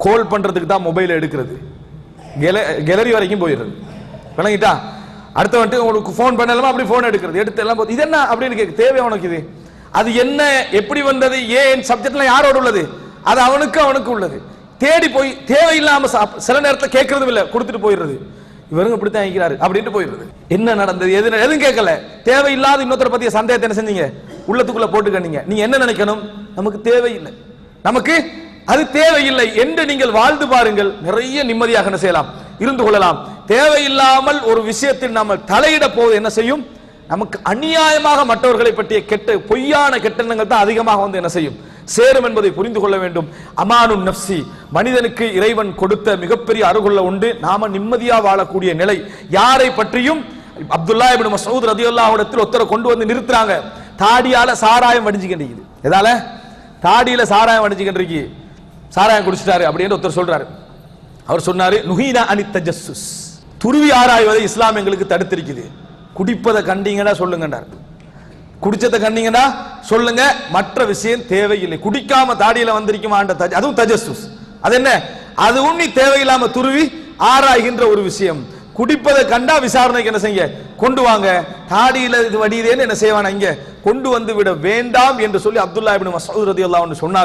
கோல் பண்றதுக்கு தான் மொபைல் எடுக்கிறது, கேலரி வரைக்கும் போயிடுறது. விளங்கிட்டா? அடுத்த வந்துட்டு உங்களுக்கு ஃபோன் பண்ணலாமா, அப்படி ஃபோன் எடுக்கிறது, எடுத்து எல்லாம் இது என்ன அப்படின்னு கேட்க தேவை உனக்கு இது, அது என்ன, எப்படி வந்தது, ஏன் சப்ஜெக்ட்லாம் யாரோட உள்ளது, அது அவனுக்கு உள்ளது. தேடி போய் தேவையில்லாம சில நேரத்தில் கேட்கறதும் இல்லை, கொடுத்துட்டு போயிடுறது. இவருங்க இப்படித்தான் இருக்கிறாரு அப்படின்ட்டு போயிடுறது. என்ன நடந்தது எதுவும் கேட்கல, தேவையில்லாத இன்னொருத்தரை பத்திய சந்தேகத்தை என்ன செஞ்சீங்க, உள்ளத்துக்குள்ள போட்டுக்கணீங்க. நீங்க என்ன நினைக்கணும், நமக்கு தேவையில்லை, நமக்கு அது தேவையில்லை என்று நீங்கள் வாழ்ந்து பாருங்கள். நிறைய நிம்மதியாக என்ன செய்யலாம், இருந்து கொள்ளலாம். தேவையில்லாமல் ஒரு விஷயத்தில் நாம் தலையிட போவது என்ன செய்யும், நமக்கு அநியாயமாக மற்றவர்களை பற்றிய பொய்யான கெட்டெண்ணங்கள் தான் அதிகமாக வந்து என்ன செய்யும், சேரும் என்பதை புரிந்து கொள்ள வேண்டும். அமானுன் நப்சி, மனிதனுக்கு இறைவன் கொடுத்த மிகப்பெரிய அருகுள்ள உண்டு, நாம நிம்மதியா வாழக்கூடிய நிலை. யாரை பற்றியும் அப்துல்லா இப்னு மஸ்ஊத் ரலியல்லாஹு அன்ஹு இடத்தில் ஒருத்தரை கொண்டு வந்து நிறுத்துறாங்க, தாடியால சாராயம் வடிஞ்சுக்கிட்டு, எதால தாடியில சாராயம் வடிஞ்சுக்கிட்டு, சாராயம் குடிச்சிட்டாரு அப்படின்னு ஒருத்தர் சொல்றாரு. அவர் சொன்னாரு, நுஹீனா அனி தஜஸ்ஸுஸ், துருவி ஆராய்வதை இஸ்லாம் எங்களுக்கு தடுத்திருக்குது. குடிப்பதை கண்டீங்கன்னா சொல்லுங்கன்றார், குடிச்சதை கண்டீங்கன்னா சொல்லுங்க, மற்ற விஷயம் தேவையில்லை. குடிக்காம தாடியில வந்திருக்குமா, அதுவும் தஜஸ்ஸுஸ், அது என்ன, அதுவும் நீ தேவையில்லாம துருவி ஆராய்கின்ற ஒரு விஷயம். குடிப்பதை கண்டா விசாரணைக்கு என்ன செய்ய கொண்டு வாங்க, தாடியில இது வடியுதேன்னு என்ன செய்வானா இங்க கொண்டு வந்து விட வேண்டாம் என்று சொல்லி அப்துல்லா இப்னு மஸ்ஊத் ரலியல்லாஹு அன்ஹு சொன்னார்.